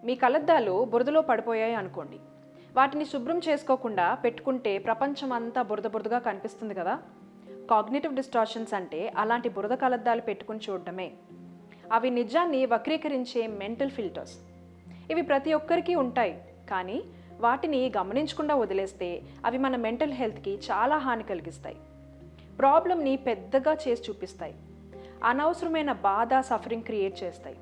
మీ కళ్ళద్దాలు బురదలో పడిపోయాయి అనుకోండి. వాటిని శుభ్రం చేసుకోకుండా పెట్టుకుంటే ప్రపంచం అంతా బురద బురదగా కనిపిస్తుంది కదా. కాగ్నిటివ్ డిస్టార్షన్స్ అంటే అలాంటి బురద కళ్ళద్దాలు పెట్టుకుని చూడటమే. అవి నిజాన్ని వక్రీకరించే మెంటల్ ఫిల్టర్స్. ఇవి ప్రతి ఒక్కరికి ఉంటాయి, కానీ వాటిని గమనించకుండా వదిలేస్తే అవి మన మెంటల్ హెల్త్కి చాలా హాని కలిగిస్తాయి. ప్రాబ్లమ్ని పెద్దగా చేసి చూపిస్తాయి. అనవసరమైన బాధ, సఫరింగ్ క్రియేట్ చేస్తాయి.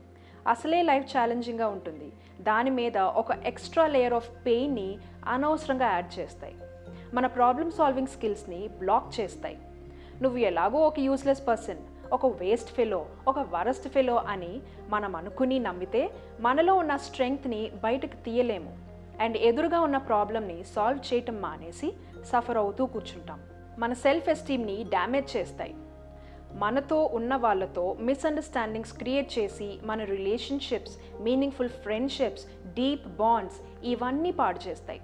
అసలే లైఫ్ ఛాలెంజింగ్గా ఉంటుంది, దాని మీద ఒక ఎక్స్ట్రా లేయర్ ఆఫ్ పెయిన్ని అనవసరంగా యాడ్ చేస్తాయి. మన ప్రాబ్లమ్ సాల్వింగ్ స్కిల్స్ని బ్లాక్ చేస్తాయి. నువ్వు ఎలాగో ఒక యూస్లెస్ పర్సన్, ఒక వేస్ట్ ఫెలో, ఒక వరస్ట్ ఫెలో అని మనం అనుకుని నమ్మితే మనలో ఉన్న స్ట్రెంగ్త్ని బయటకు తీయలేము అండ్ ఎదురుగా ఉన్న ప్రాబ్లమ్ని సాల్వ్ చేయటం మానేసి సఫర్ అవుతూ కూర్చుంటాం. మన సెల్ఫ్ ఎస్టీమ్ని డ్యామేజ్ చేస్తాయి. మనతో ఉన్న వాళ్ళతో మిస్అండర్స్టాండింగ్స్ క్రియేట్ చేసి మన relationships, meaningful friendships, deep bonds ఇవన్నీ పాడు చేస్తాయి.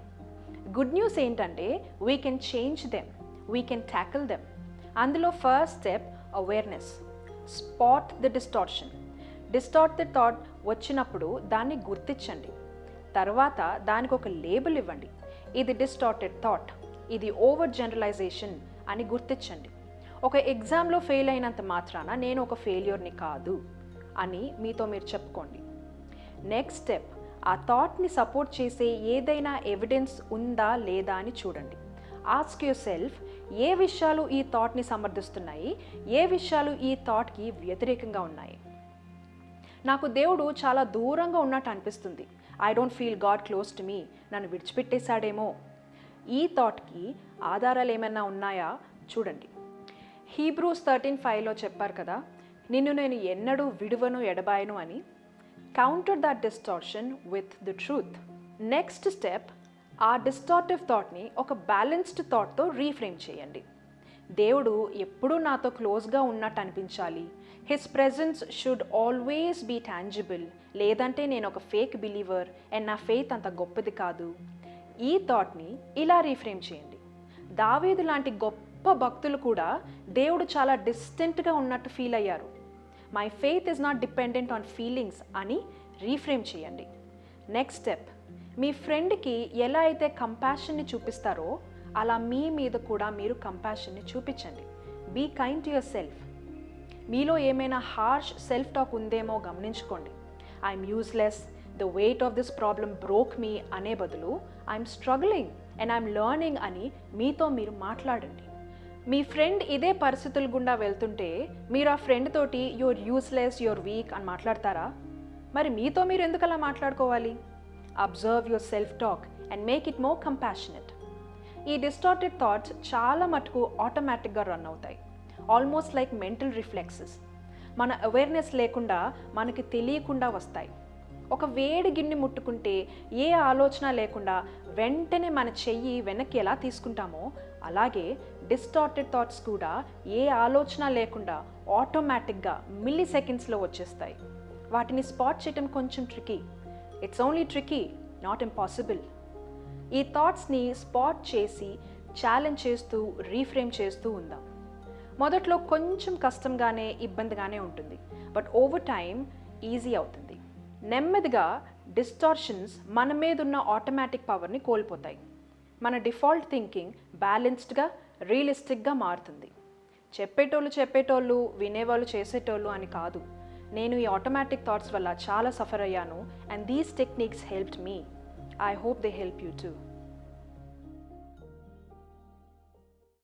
గుడ్ న్యూస్ ఏంటంటే we can change them, we can tackle them. అందులో first step awareness. Spot the distortion. Distort the thought వచ్చినప్పుడు దాన్ని గుర్తించండి. తర్వాత దానికి ఒక లేబుల్ ఇవ్వండి. ఇది డిస్టార్టెడ్ థాట్, ఇది ఓవర్ జనరలైజేషన్ అని గుర్తించండి. ఒక ఎగ్జామ్లో ఫెయిల్ అయినంత మాత్రాన నేను ఒక ఫెయిల్యూర్ని కాదు అని మీతో మీరు చెప్పుకోండి. నెక్స్ట్ స్టెప్, ఆ థాట్ని సపోర్ట్ చేసే ఏదైనా ఎవిడెన్స్ ఉందా లేదా అని చూడండి. ఆస్క్ యువర్ సెల్ఫ్, ఏ విషయాలు ఈ థాట్ని సమర్థిస్తున్నాయి, ఏ విషయాలు ఈ థాట్కి వ్యతిరేకంగా ఉన్నాయి. నాకు దేవుడు చాలా దూరంగా ఉన్నట్టు అనిపిస్తుంది. I don't feel God close to me, నన్ను విడిచిపెట్టేశాడేమో. ఈ థాట్కి ఆధారాలు ఏమైనా ఉన్నాయా చూడండి. హీబ్రూస్ 13:5లో చెప్పారు కదా, నిన్ను నేను ఎన్నడూ విడువను ఎడబాయను అని. Counter that distortion with the truth. Next step, ఆ డిస్టార్టివ్ థాట్ని ఒక బ్యాలెన్స్డ్ థాట్తో రీఫ్రేమ్ చేయండి. దేవుడు ఎప్పుడూ నాతో క్లోజ్గా ఉన్నట్టు అనిపించాలి, his presence should always be tangible, లేదంటే నేను ఒక ఫేక్ బిలీవర్ అండ్ నా ఫెయిత్ అంత గొప్పది కాదు. ఈ థాట్ని ఇలా రీఫ్రేమ్ చేయండి. దావీదు లాంటి గొప్ప భక్తులు కూడా దేవుడు చాలా డిస్టెంట్గా ఉన్నట్టు ఫీల్ అయ్యారు. My faith is not dependent on feelings అని రీఫ్రేమ్ చేయండి. నెక్స్ట్ స్టెప్, మీ ఫ్రెండ్కి ఎలా అయితే కంపాషన్ని చూపిస్తారో అలా మీ మీద కూడా మీరు కంపాషన్ని చూపించండి. Be kind to yourself. మీలో ఏమైనా హార్ష్ సెల్ఫ్ టాక్ ఉందేమో గమనించుకోండి. I'm useless, the weight of this problem broke me అనే బదులు I'm struggling and I'm learning అని మీతో మీరు మాట్లాడండి. మీ ఫ్రెండ్ ఇదే పరిస్థితుల గుండా వెళ్తుంటే మీరు ఆ ఫ్రెండ్ తోటి యువర్ యూస్లెస్, యువర్ వీక్ అని మాట్లాడతారా? మరి మీతో మీరు ఎందుకు అలా మాట్లాడుకోవాలి? Observe your self talk and make it more compassionate. ఈ డిస్టార్టెడ్ థాట్స్ చాలా మటుకు ఆటోమేటిక్గా రన్ అవుతాయి, ఆల్మోస్ట్ లైక్ మెంటల్ రిఫ్లెక్సెస్. మన అవేర్నెస్ లేకుండా మనకి తెలియకుండా వస్తాయి. ఒక వేడి గిన్నె ముట్టుకుంటే ఏ ఆలోచన లేకుండా వెంటనే మన చెయ్యి వెనక్కి ఎలా తీసుకుంటామో అలాగే డిస్టార్టెడ్ థాట్స్ కూడా ఏ ఆలోచన లేకుండా ఆటోమేటిక్గా మిల్లీ సెకండ్స్లో వచ్చేస్తాయి. వాటిని స్పాట్ చేయటం కొంచెం tricky. It's only tricky, not impossible. ఈ థాట్స్ని స్పాట్ చేసి ఛాలెంజ్ చేస్తూ రీఫ్రేమ్ చేస్తూ ఉందాం. మొదట్లో కొంచెం కష్టంగానే, ఇబ్బందిగానే ఉంటుంది, బట్ ఓవర్ టైం ఈజీ అవుతుంది. నెమ్మదిగా డిస్టార్షన్స్ మన మీద ఉన్న ఆటోమేటిక్ పవర్ని కోల్పోతాయి. మన డిఫాల్ట్ థింకింగ్ బ్యాలెన్స్డ్గా, రియలిస్టిక్గా మారుతుంది. చెప్పేటోళ్ళు వినేవాళ్ళు చేసేటోళ్ళు అని కాదు. నేను ఈ ఆటోమేటిక్ థాట్స్ వల్ల చాలా సఫర్ అయ్యాను and these techniques helped me. I hope they help you two.